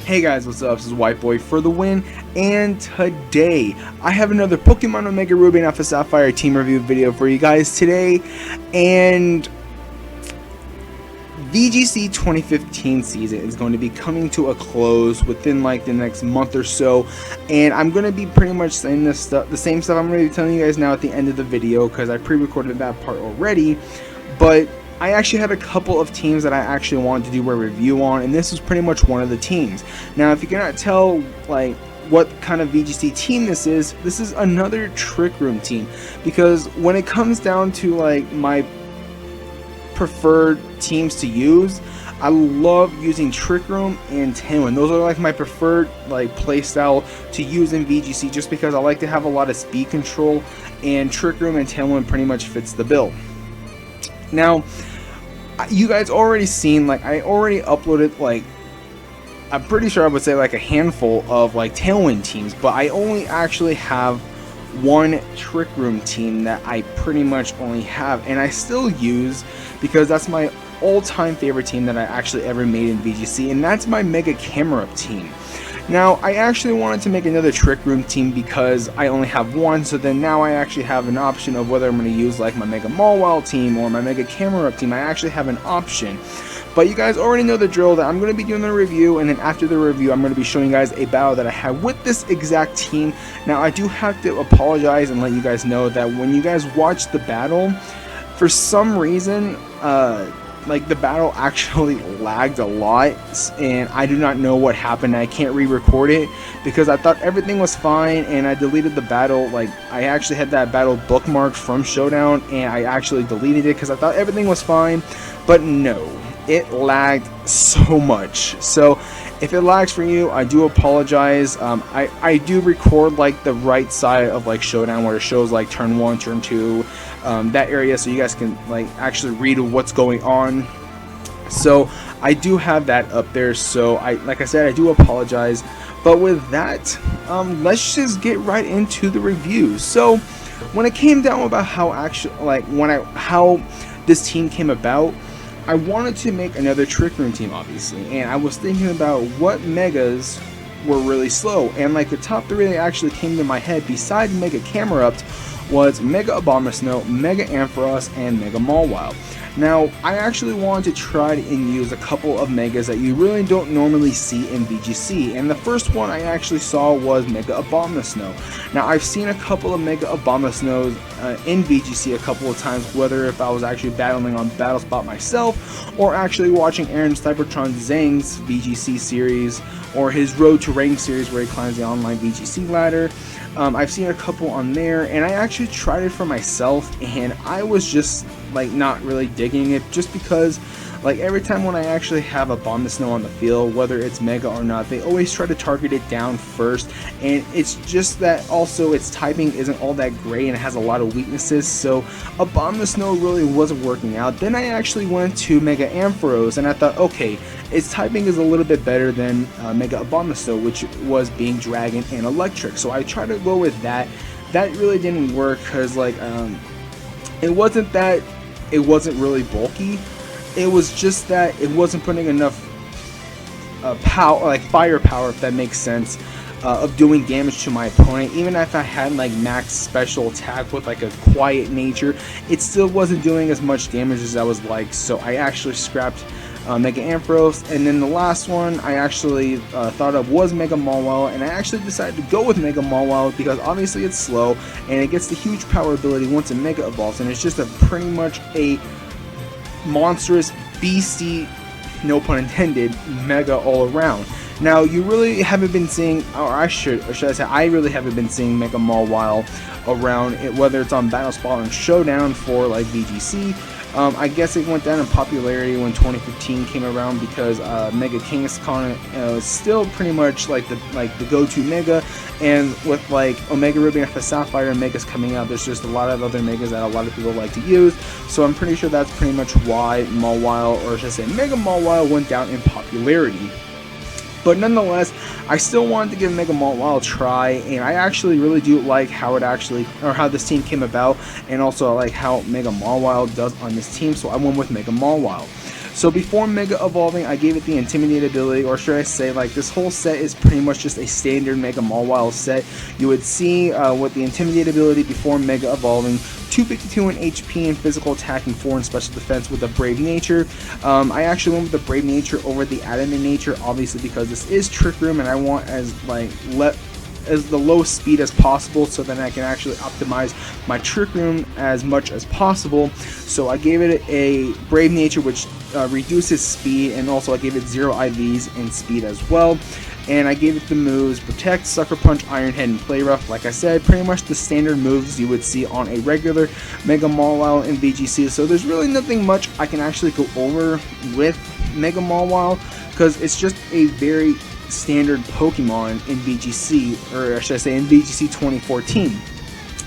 Hey guys, what's up? This is White Boy for the win, and today I have another Pokemon Omega Ruby and Alpha Sapphire team review video for you guys today. And VGC 2015 season is going to be coming to a close within like the next month or so, and I'm going to be pretty much saying this stuff, the same stuff I'm going to be telling you guys now at the end of the video, because I pre-recorded that part already. But I actually had a couple of teams that I actually wanted to do a review on, and this was pretty much one of the teams. Now, if you cannot tell like what kind of VGC team this is another Trick Room team, because when it comes down to like my preferred teams to use, I love using Trick Room and Tailwind. Those are like my preferred like playstyle to use in VGC, just because I like to have a lot of speed control, and Trick Room and Tailwind pretty much fits the bill. Now, you guys already seen, like, I already uploaded, like, I'm pretty sure I would say like a handful of like Tailwind teams, but I only actually have one Trick Room team that I pretty much only have, and I still use, because that's my all-time favorite team that I actually ever made in VGC, and that's my Mega Camera Up team. Now, I actually wanted to make another Trick Room team because I only have one, so then now I actually have an option of whether I'm going to use like my Mega Mawile team or my Mega Camera Up team. I actually have an option. But you guys already know the drill, that I'm going to be doing the review, and then after the review I'm going to be showing you guys a battle that I had with this exact team. Now, I do have to apologize and let you guys know that when you guys watch the battle, for some reason, like the battle actually lagged a lot, and I do not know what happened. I can't re-record it because I thought everything was fine, and I deleted the battle. Like, I actually had that battle bookmarked from Showdown, and I actually deleted it because I thought everything was fine, but no, it lagged so much. So if it lags for you, I do apologize. I do record like the right side of like Showdown, where it shows like turn 1, turn 2, that area, so you guys can like actually read what's going on. So I do have that up there, so like I said, I do apologize. But with that, let's just get right into the review. So when it came down about how how this team came about, I wanted to make another Trick Room team, obviously, and I was thinking about what megas were really slow, and like the top 3 that actually came to my head besides Mega Camera Up was Mega Abomasnow, Mega Ampharos, and Mega Mawile. Now, I actually wanted to try and use a couple of megas that you really don't normally see in VGC, and the first one I actually saw was Mega Abomasnow. Now, I've seen a couple of Mega Abomasnows in VGC a couple of times, whether if I was actually battling on BattleSpot myself, or actually watching Aaron Cybertron Zhang's VGC series, or his Road to Rank series where he climbs the online VGC ladder. I've seen a couple on there, and I actually tried it for myself, and I was just like not really digging it, just because like every time when I actually have a Abomasnow on the field, whether it's Mega or not, they always try to target it down first, and it's just that also its typing isn't all that great and it has a lot of weaknesses, so Abomasnow really wasn't working out. Then I actually went to Mega Ampharos, and I thought, okay, its typing is a little bit better than Mega Abomasnow, which was being Dragon and Electric, so I tried to go with that. That really didn't work, because like it wasn't really bulky. It was just that it wasn't putting enough power, like firepower, if that makes sense, of doing damage to my opponent. Even if I had like max special attack with like a quiet nature, it still wasn't doing as much damage as I was like. So I actually scrapped Mega Ampharos, and then the last one I actually thought of was Mega Mawile, and I actually decided to go with Mega Mawile because obviously it's slow and it gets the huge power ability once it Mega Evolves, and it's just a pretty much a monstrous beastie, no pun intended, Mega all around. Now, you really haven't been seeing, or should I say, I really haven't been seeing Mega Mawile around, whether it's on BattleSpot or Showdown for like VGC. I guess it went down in popularity when 2015 came around, because Mega Kangaskhan is still pretty much like the go-to Mega, and with like Omega Ruby and Alpha Sapphire Megas coming out, there's just a lot of other Megas that a lot of people like to use. So I'm pretty sure that's pretty much why Mawile, or should I say Mega Mawile, went down in popularity. But nonetheless, I still wanted to give Mega Mawile a try, and I actually really do like how it actually, or how this team came about, and also I like how Mega Mawile does on this team, so I went with Mega Mawile. So before Mega Evolving, I gave it the Intimidate ability, or should I say, like, this whole set is pretty much just a standard Mega Mawile set. You would see with the Intimidate ability before Mega Evolving, 252 in HP and physical attack and 4 in special defense with a Brave Nature. I actually went with the Brave Nature over the Adamant Nature, obviously because this is Trick Room and I want as the low speed as possible, so then I can actually optimize my Trick Room as much as possible. So I gave it a Brave Nature, which reduces speed, and also I gave it 0 IVs in speed as well. And I gave it the moves Protect, Sucker Punch, Iron Head, and Play Rough. Like I said, pretty much the standard moves you would see on a regular Mega Mawile in VGC. So there's really nothing much I can actually go over with Mega Mawile, because it's just a very standard Pokemon in VGC, or should I say in VGC 2014.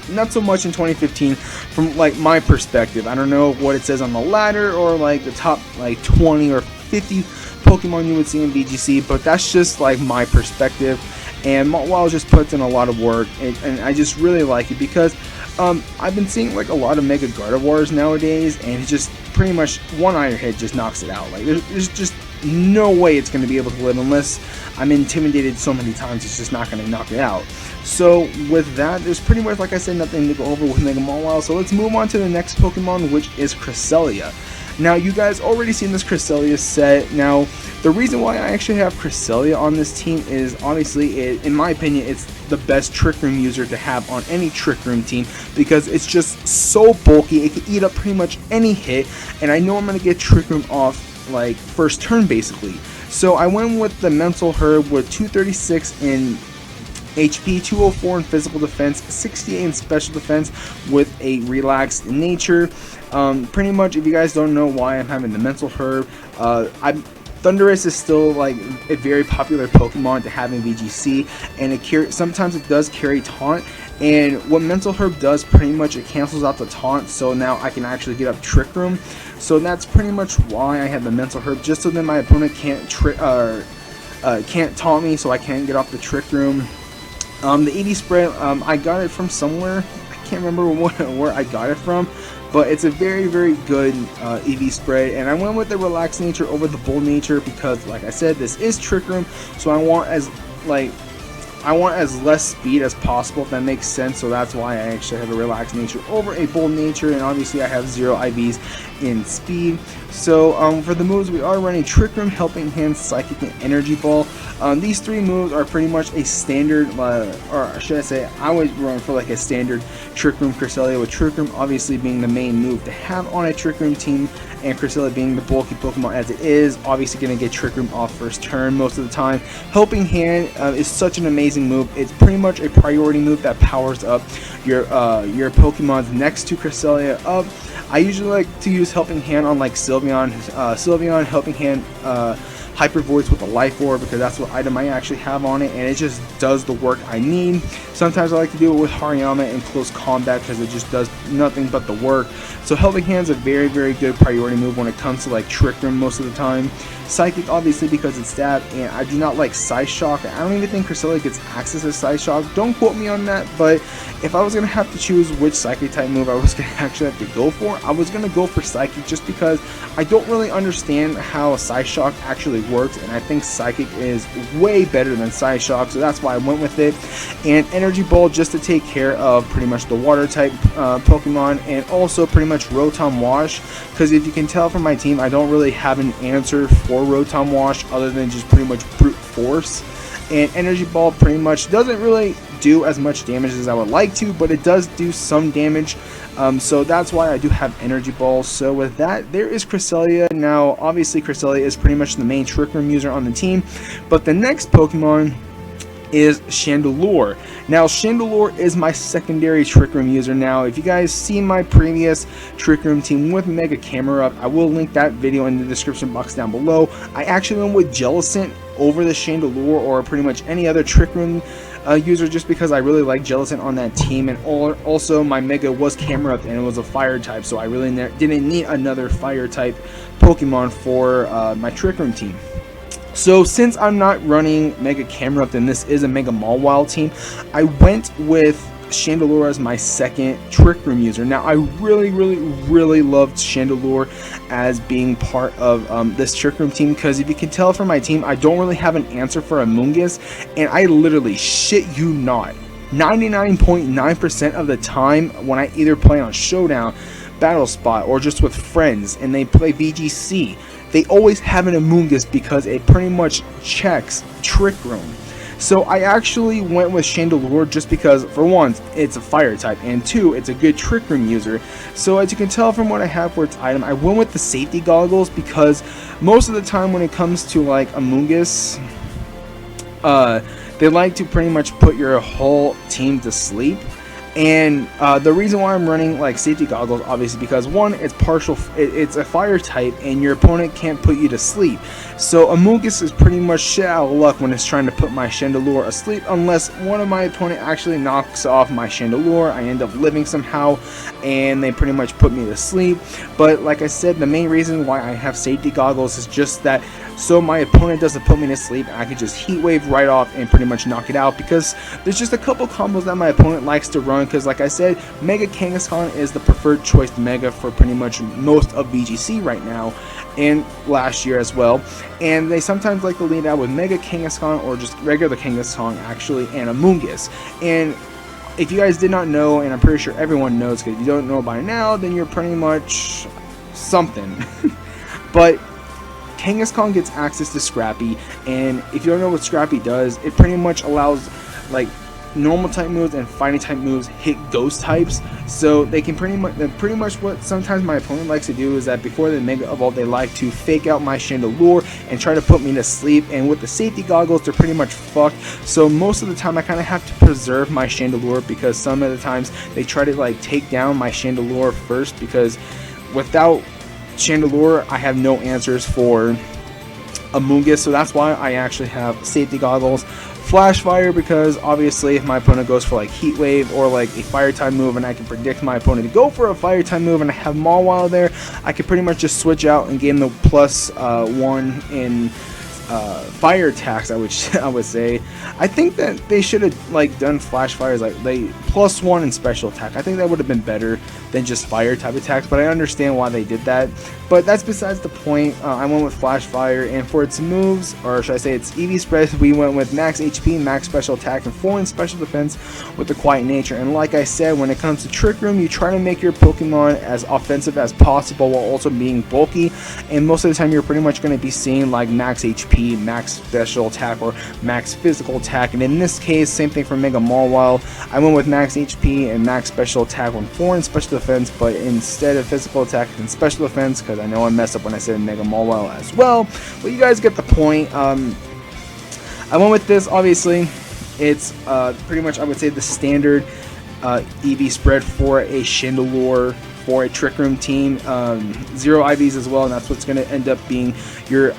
Not so much in 2015 from like my perspective. I don't know what it says on the ladder or like the top like 20 or 50 Pokemon you would see in VGC, but that's just like my perspective. And Mawile just puts in a lot of work, and I just really like it because I've been seeing like a lot of Mega Gardevoirs nowadays, and it's just pretty much one Iron Head just knocks it out. Like there's just no way it's going to be able to live unless I'm intimidated so many times. It's just not going to knock it out. So with that, there's pretty much, like I said, nothing to go over with Mega Mawile. So let's move on to the next Pokemon, which is Cresselia. Now, you guys already seen this Cresselia set. Now, the reason why I actually have Cresselia on this team is obviously, in my opinion, it's the best Trick Room user to have on any Trick Room team because it's just so bulky. It can eat up pretty much any hit, and I know I'm going to get Trick Room off like first turn basically. So I went with the Mental Herb with 236 in HP, 204 in physical defense, 68 in special defense with a relaxed nature. Pretty much, if you guys don't know why I'm having the Mental Herb, Thundurus is still like a very popular Pokemon to have in VGC, and sometimes it does carry Taunt. And what Mental Herb does, pretty much it cancels out the taunt, so now I can actually get up Trick Room. So that's pretty much why I have the Mental Herb, just so that my opponent can't taunt me, so I can get off the Trick Room. The EV spread, I got it from somewhere. I can't remember where I got it from, but it's a very, very good EV spread. And I went with the Relaxed Nature over the Bold Nature because, like I said, this is Trick Room, so I want as less speed as possible, if that makes sense. So that's why I actually have a Relaxed Nature over a Bold Nature, and obviously I have 0 IVs in speed. So for the moves, we are running Trick Room, Helping Hand, Psychic, and Energy Ball. These 3 moves are pretty much a standard, or should I say, I would run for like a standard Trick Room Cresselia, with Trick Room obviously being the main move to have on a Trick Room team, and Cresselia being the bulky Pokemon as it is, obviously going to get Trick Room off first turn most of the time. Helping Hand is such an amazing move. It's pretty much a priority move that powers up your Pokemons next to Cresselia up. I usually like to use Helping Hand on like Sylveon, Helping Hand, Hyper Voice with a Life Orb, because that's what item I actually have on it, and it just does the work I need. Sometimes I like to do it with Hariyama in close combat because it just does nothing but the work. So Helping Hand's a very, very good priority move when it comes to like Trick Room most of the time. Psychic, obviously, because it's stab, and I do not like Psy Shock. I don't even think Cresselia gets access to Psy Shock. Don't quote me on that, but if I was going to have to choose which Psychic type move I was going to actually have to go for, I was going to go for Psychic, just because I don't really understand how Psy Shock actually works, and I think Psychic is way better than Psy Shock, so that's why I went with it. And Energy Ball, just to take care of pretty much the water type Pokemon, and also pretty much Rotom Wash, because if you can tell from my team, I don't really have an answer for Rotom Wash other than just pretty much brute force. And Energy Ball pretty much doesn't really do as much damage as I would like to, but it does do some damage, so that's why I do have Energy Ball. So with that, there is Cresselia. Now obviously Cresselia is pretty much the main Trick Room user on the team, but the next Pokemon is Chandelure. Now Chandelure is my secondary Trick Room user. Now if you guys see my previous Trick Room team with Mega Camera Up, I will link that video in the description box down below. I actually went with Jellicent over the Chandelure, or pretty much any other Trick Room user, just because I really like Jellicent on that team, and also my Mega was Camera Up and it was a fire type, so I really didn't need another fire type Pokemon for my Trick Room team. So since I'm not running Mega Camera Up and this is a Mega Mawile team, I went with Chandelure as my second Trick Room user. Now, I really loved Chandelure as being part of this Trick Room team, because if you can tell from my team, I don't really have an answer for Amoonguss, and I literally, shit you not, 99.9% of the time when I either play on Showdown, Battle Spot, or just with friends, and they play VGC, they always have an Amoonguss because it pretty much checks Trick Room. So I actually went with Chandelure just because, for one, it's a fire type, and two, it's a good Trick Room user. So as you can tell from what I have for its item, I went with the safety goggles because most of the time when it comes to like Amoonguss, they like to pretty much put your whole team to sleep. And the reason why I'm running like safety goggles, obviously, because one, it's it's a fire type, and your opponent can't put you to sleep. So Amoonguss is pretty much shit out of luck when it's trying to put my Chandelure asleep, unless one of my opponent actually knocks off my Chandelure. I end up living somehow, and they pretty much put me to sleep. But like I said, the main reason why I have safety goggles is just that so my opponent doesn't put me to sleep, and I can just heat wave right off and pretty much knock it out, because there's just a couple combos that my opponent likes to run, because like I said, Mega Kangaskhan is the preferred choice Mega for pretty much most of VGC right now, and last year as well. And they sometimes like to lead out with Mega Kangaskhan or just regular Kangaskhan actually, and Amoonguss. And if you guys did not know, and I'm pretty sure everyone knows, because if you don't know by now, then you're pretty much something. But Kangaskhan gets access to Scrappy, and if you don't know what Scrappy does, it pretty much allows like normal type moves and fighting type moves hit ghost types. So they can pretty much what sometimes my opponent likes to do is that before they Mega Evolve, they like to fake out my Chandelure and try to put me to sleep, and with the safety goggles, they're pretty much fucked. So most of the time I kind of have to preserve my Chandelure, because some of the times they try to like take down my Chandelure first, because without Chandelure I have no answers for Amoonguss. So that's why I actually have safety goggles. Flash Fire, because obviously if my opponent goes for like Heat Wave or like a fire type move, and I can predict my opponent to go for a fire type move, and I have Mawile there, I can pretty much just switch out and gain the +1 in fire attacks. I would say. I think that they should have like done Flash Fires like they +1 in special attack. I think that would have been better than just fire type attacks, but I understand why they did that. But that's besides the point. I went with Flash Fire, and for its moves, or should I say its EV spread, we went with max HP, max special attack, and 4 in special defense with the quiet nature. And like I said, when it comes to Trick Room, you try to make your Pokemon as offensive as possible while also being bulky, and most of the time you're pretty much going to be seeing like max HP, max special attack, or max physical attack. And in this case, same thing for Mega Mawile. I went with max HP and max special attack on 4 in special defense, but instead of physical attack and special defense, because I know I messed up when I said Mega Mawile as well, but you guys get the point. I went with this, obviously. It's pretty much, I would say, the standard EV spread for a Chandelure, for a Trick Room team. 0 IVs as well, and that's what's going to end up being your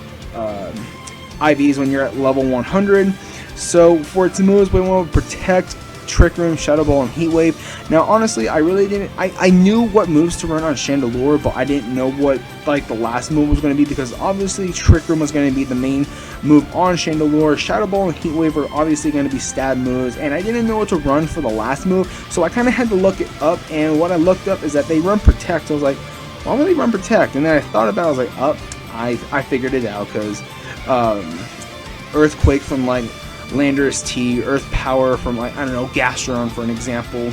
IVs when you're at level 100. So for its moves, we want to Protect, Trick Room, Shadow Ball, and Heat Wave. Now honestly, I really didn't, I knew what moves to run on Chandelure, but I didn't know what like the last move was going to be, because obviously Trick Room was going to be the main move on Chandelure. Shadow Ball and Heat Wave are obviously going to be stab moves, and I didn't know what to run for the last move, so I kind of had to look it up. And what I looked up is that they run Protect. So I was like, why would they run Protect? And then I thought about it, I was like, I figured it out, because Earthquake from like Landorus T, Earth Power from like, I don't know, Gastron for an example.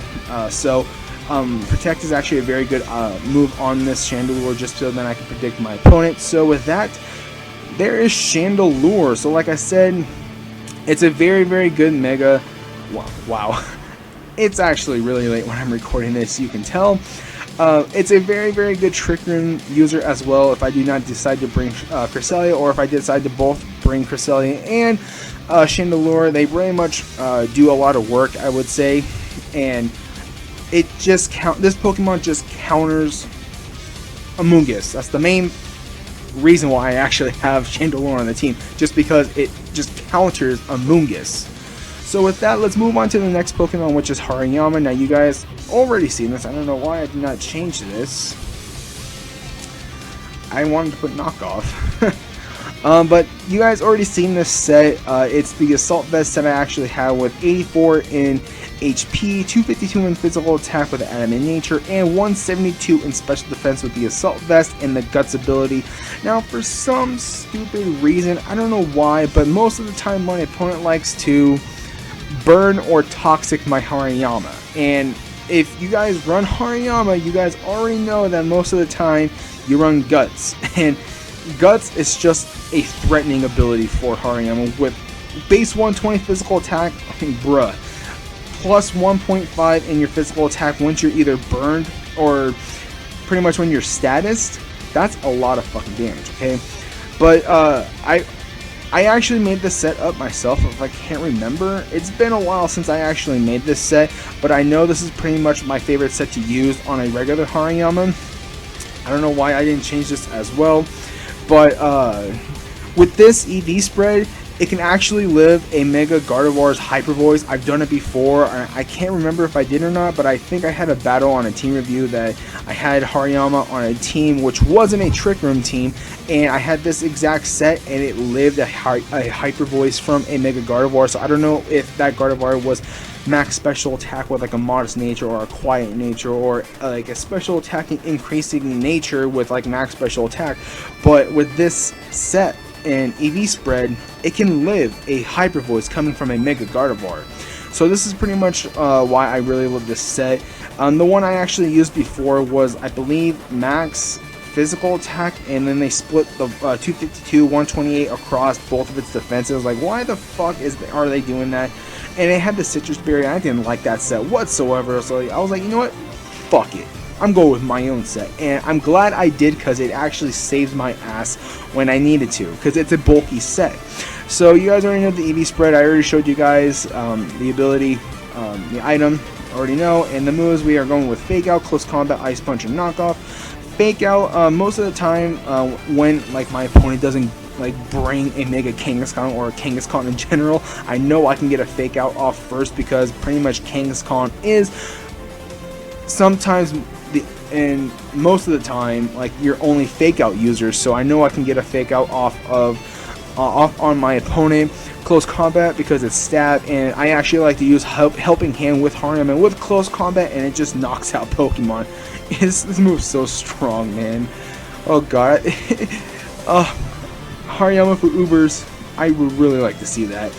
Protect is actually a very good move on this Chandelure, just so then I can predict my opponent. So with that, there is Chandelure. So like I said, it's a very good Mega. Wow. It's actually really late when I'm recording this, you can tell. It's a very good Trick Room user as well, if I do not decide to bring Cresselia, or if I decide to both bring Cresselia and Chandelure. They very much do a lot of work, I would say, and it just this Pokemon just counters Amoonguss. That's the main reason why I actually have Chandelure on the team, just because it just counters Amoonguss. So with that, let's move on to the next Pokemon, which is Hariyama. Now you guys already seen this. I don't know why I did not change this. I wanted to put knockoff. But you guys already seen this set. It's the Assault Vest set I actually have with 84 in HP, 252 in physical attack with the Adamant Nature, and 172 in special defense with the Assault Vest and the Guts ability. Now, for some stupid reason, I don't know why, but most of the time my opponent likes to burn or toxic my Hariyama. And if you guys run Hariyama, you guys already know that most of the time you run Guts. And Guts is just a threatening ability for Hariyama with base 120 physical attack, bruh. Plus 1.5 in your physical attack once you're either burned or pretty much when you're statused. That's a lot of fucking damage, okay? But I actually made this set up myself, if I can't remember. It's been a while since I actually made this set, but I know this is pretty much my favorite set to use on a regular Hariyama. I don't know why I didn't change this as well, but with this EV spread, it can actually live a Mega Gardevoir's Hyper Voice. I've done it before. I can't remember if I did or not, but I think I had a battle on a team review that I had Hariyama on a team which wasn't a Trick Room team, and I had this exact set and it lived a Hyper Voice from a Mega Gardevoir. So I don't know if that Gardevoir was max special attack with like a modest nature or a quiet nature, or like a special attacking increasing nature with like max special attack. But with this set and EV spread, it can live a Hyper Voice coming from a Mega Gardevoir. So this is pretty much why I really love this set. The one I actually used before was, I believe, max physical attack, and then they split the 252, 128 across both of its defenses. Like, why the fuck are they doing that? And it had the Citrus Berry. I didn't like that set whatsoever, so I was like, you know what? Fuck it. I'm going with my own set, and I'm glad I did, because it actually saves my ass when I needed to, because it's a bulky set. So you guys already know the EV spread. I already showed you guys the ability, the item, already know, and the moves. We are going with Fake Out, Close Combat, Ice Punch, and Knockoff. Fake Out, most of the time when like my opponent doesn't like bring a Mega Kangaskhan or a Kangaskhan in general, I know I can get a Fake Out off first, because pretty much Kangaskhan is sometimes and most of the time like your only Fake Out users, so I know I can get a Fake Out off on my opponent. Close Combat, because it's stab, and I actually like to use Helping Hand with Hariyama with Close Combat, and it just knocks out Pokemon. This move's so strong, man. Oh god. Hariyama for Ubers, I would really like to see that.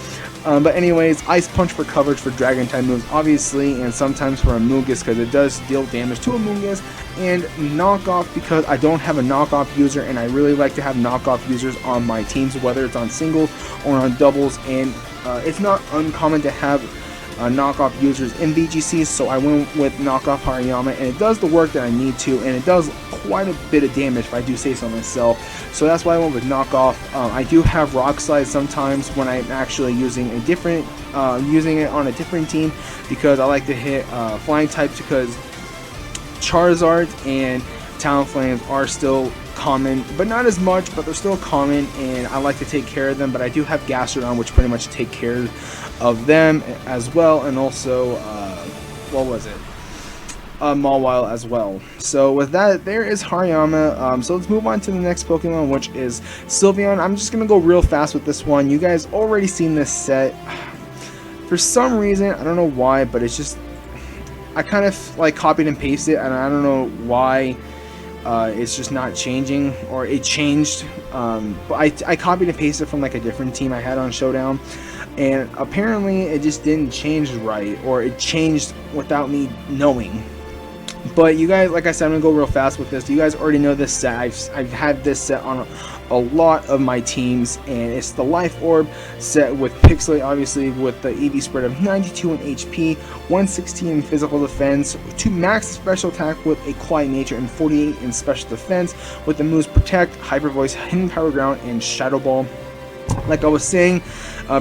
But anyways, Ice Punch for coverage for Dragon type moves, obviously, and sometimes for Amoonguss, because it does deal damage to Amoonguss, and Knockoff, because I don't have a Knockoff user, and I really like to have Knockoff users on my teams, whether it's on singles or on doubles, and it's not uncommon to have knockoff users in VGC, so I went with Knockoff Hariyama, and it does the work that I need to, and it does quite a bit of damage, if I do say so myself. So that's why I went with Knockoff. I do have Rock Slide sometimes when I'm actually using a different, using it on a different team, because I like to hit flying types, because Charizard and Talonflames are still common, but not as much, but they're still common, and I like to take care of them. But I do have Gastrodon, which pretty much take care of them as well, and also what was it, Mawile as well. So with that, there is Hariyama. So let's move on to the next Pokemon, which is Sylveon. I'm just gonna go real fast with this one. You guys already seen this set. For some reason, I don't know why, but it's just, I kind of like copied and pasted, and I don't know why it's just not changing, or it changed, but I copied and pasted from like a different team I had on Showdown, and apparently it just didn't change right, or it changed without me knowing. But you guys, like I said, I'm gonna go real fast with this. You guys already know this set. I've had this set on a lot of my teams, and it's the Life Orb set with Pixelate, obviously, with the EV spread of 92 in HP, 116 in physical defense, 2 max special attack with a Quiet Nature, and 48 in special defense with the moves Protect, Hyper Voice, Hidden Power Ground, and Shadow Ball. Like I was saying,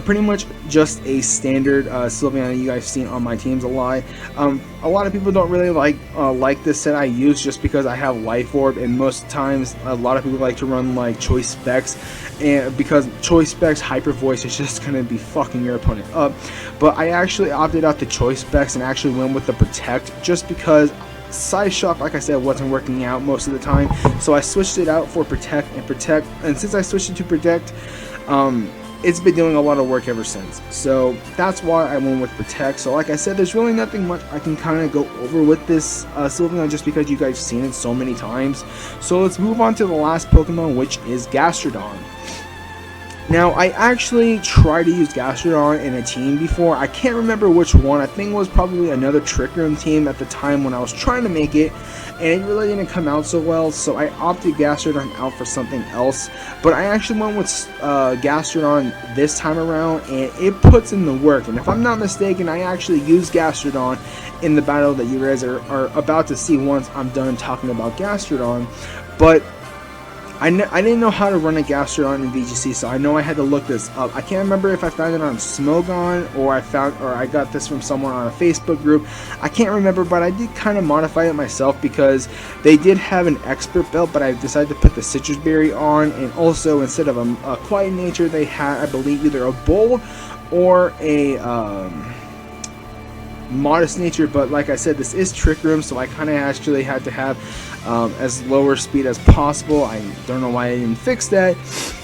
pretty much just a standard Sylveon that you guys seen on my teams a lot. A lot of people don't really like this set I use, just because I have Life Orb, and most times a lot of people like to run like Choice Specs, and because Choice Specs Hyper Voice is just gonna be fucking your opponent up. But I actually opted out the Choice Specs and actually went with the Protect, just because Size Shock, like I said, wasn't working out most of the time, so I switched it out for Protect, and since I switched it to Protect, it's been doing a lot of work ever since. So that's why I went with Protect. So like I said, there's really nothing much I can kind of go over with this Sylveon, just because you guys have seen it so many times. So let's move on to the last Pokemon, which is Gastrodon. Now, I actually tried to use Gastrodon in a team before. I can't remember which one. I think it was probably another Trick Room team at the time when I was trying to make it, and it really didn't come out so well, so I opted Gastrodon out for something else. But I actually went with Gastrodon this time around, and it puts in the work. And if I'm not mistaken, I actually used Gastrodon in the battle that you guys are about to see once I'm done talking about Gastrodon. But I didn't know how to run a Gastrodon in VGC, so I know I had to look this up. I can't remember if I found it on Smogon or I got this from someone on a Facebook group. I can't remember, but I did kind of modify it myself because they did have an expert belt, but I decided to put the Citrus Berry on, and also instead of a Quiet Nature, they had, I believe, either a Bull or a Modest Nature. But like I said, this is Trick Room, so I kind of actually had to have as lower speed as possible. I don't know why I didn't fix that,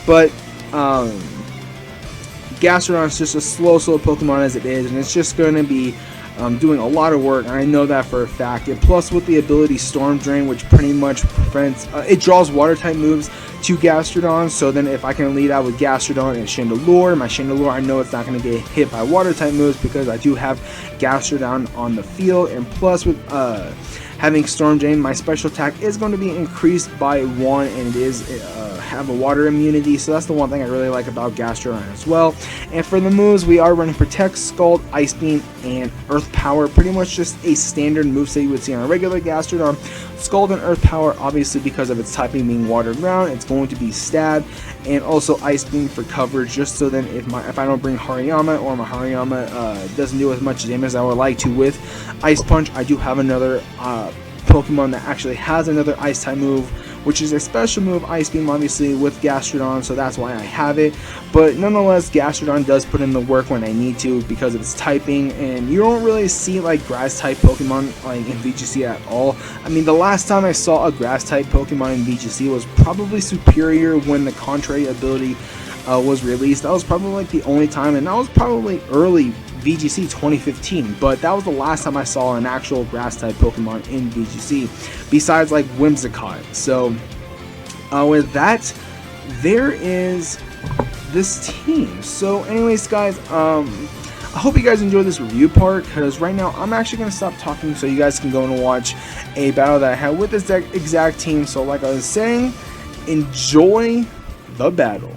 but Gastrodon is just a slow Pokemon as it is, and it's just going to be doing a lot of work, and I know that for a fact. And plus with the ability Storm Drain, which pretty much prevents it draws water type moves to Gastrodon, so then if I can lead out with Gastrodon and Chandelure, my Chandelure, I know it's not going to get hit by water type moves because I do have Gastrodon on the field. And plus with having Storm Drain, my special attack is going to be increased by 1, and it is have a water immunity, so that's the one thing I really like about Gastrodon as well. And for the moves, we are running Protect, Scald, Ice Beam, and Earth Power. Pretty much just a standard moveset you would see on a regular Gastrodon. Scald and Earth Power, obviously because of its typing being water ground, it's going to be Stab, and also Ice Beam for coverage, just so then if I don't bring Hariyama, or my Hariyama doesn't do as much damage as I would like to with Ice Punch, I do have another Pokemon that actually has another Ice type move, which is a special move, Ice Beam, obviously with Gastrodon, so that's why I have it. But nonetheless, Gastrodon does put in the work when I need to because of its typing, and you don't really see like grass type Pokemon like in VGC at all. I mean, the last time I saw a grass type Pokemon in VGC was probably Superior when the Contrary ability was released. That was probably like the only time, and that was probably early VGC 2015, but that was the last time I saw an actual grass type Pokemon in VGC besides like Whimsicott. So with that, there is this team. So anyways guys, I hope you guys enjoyed this review part, because right now I'm actually going to stop talking so you guys can go and watch a battle that I had with this exact team. So like I was saying, enjoy the battle.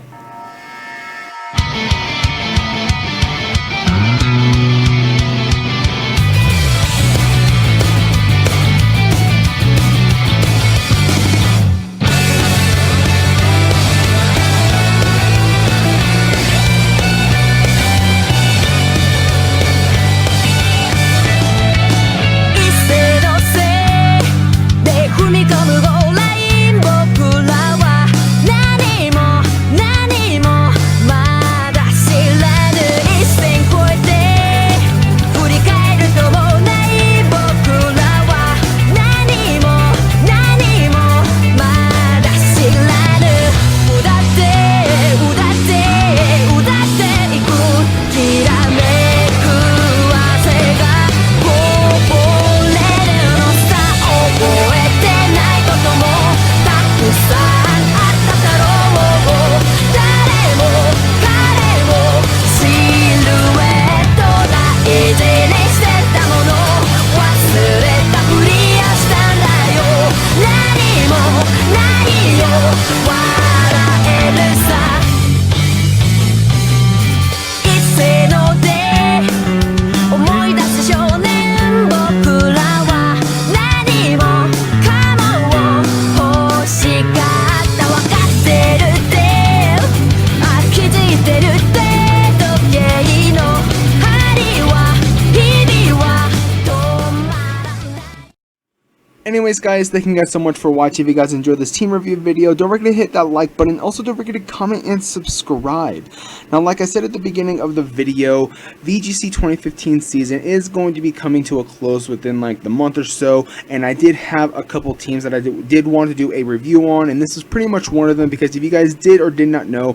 anyways, guys, thank you guys so much for watching. If you guys enjoyed this team review video, don't forget to hit that like button. Also, don't forget to comment and subscribe. Now, like I said at the beginning of the video, VGC 2015 season is going to be coming to a close within like the month or so, and I did have a couple teams that I did want to do a review on, and this is pretty much one of them, because if you guys did or did not know,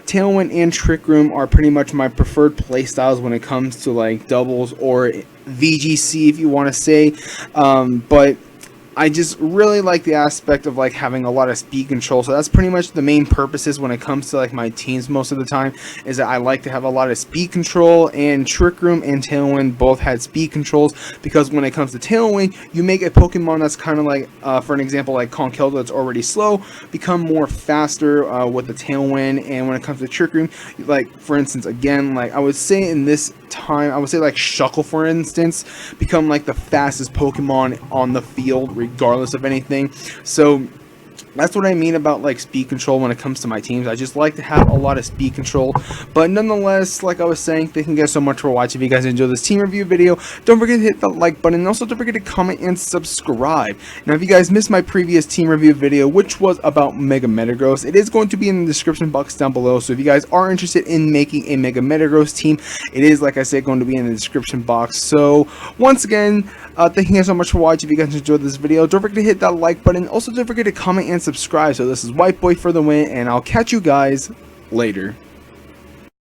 Tailwind and Trick Room are pretty much my preferred playstyles when it comes to like doubles or VGC, if you want to say, but I just really like the aspect of like having a lot of speed control. So that's pretty much the main purposes when it comes to like my teams most of the time, is that I like to have a lot of speed control, and Trick Room and Tailwind both had speed controls, because when it comes to Tailwind, you make a Pokemon that's kind of like, for an example, like Conkeldurr, that's already slow, become more faster with the Tailwind. And when it comes to Trick Room, like for instance, again, like I would say in this time, I would say like Shuckle, for instance, become like the fastest Pokemon on the field regardless of anything. So that's what I mean about like speed control when it comes to my teams. I just like to have a lot of speed control. But nonetheless, like I was saying, thank you guys so much for watching. If you guys enjoyed this team review video, don't forget to hit the like button, and also don't forget to comment and subscribe. Now, if you guys missed my previous team review video, which was about Mega Metagross, it is going to be in the description box down below. So if you guys are interested in making a Mega Metagross team, it is, like I said, going to be in the description box. So once again, thank you guys so much for watching. If you guys enjoyed this video, don't forget to hit that like button. Also, don't forget to comment and subscribe. So this is White Boy for the win, and I'll catch you guys later.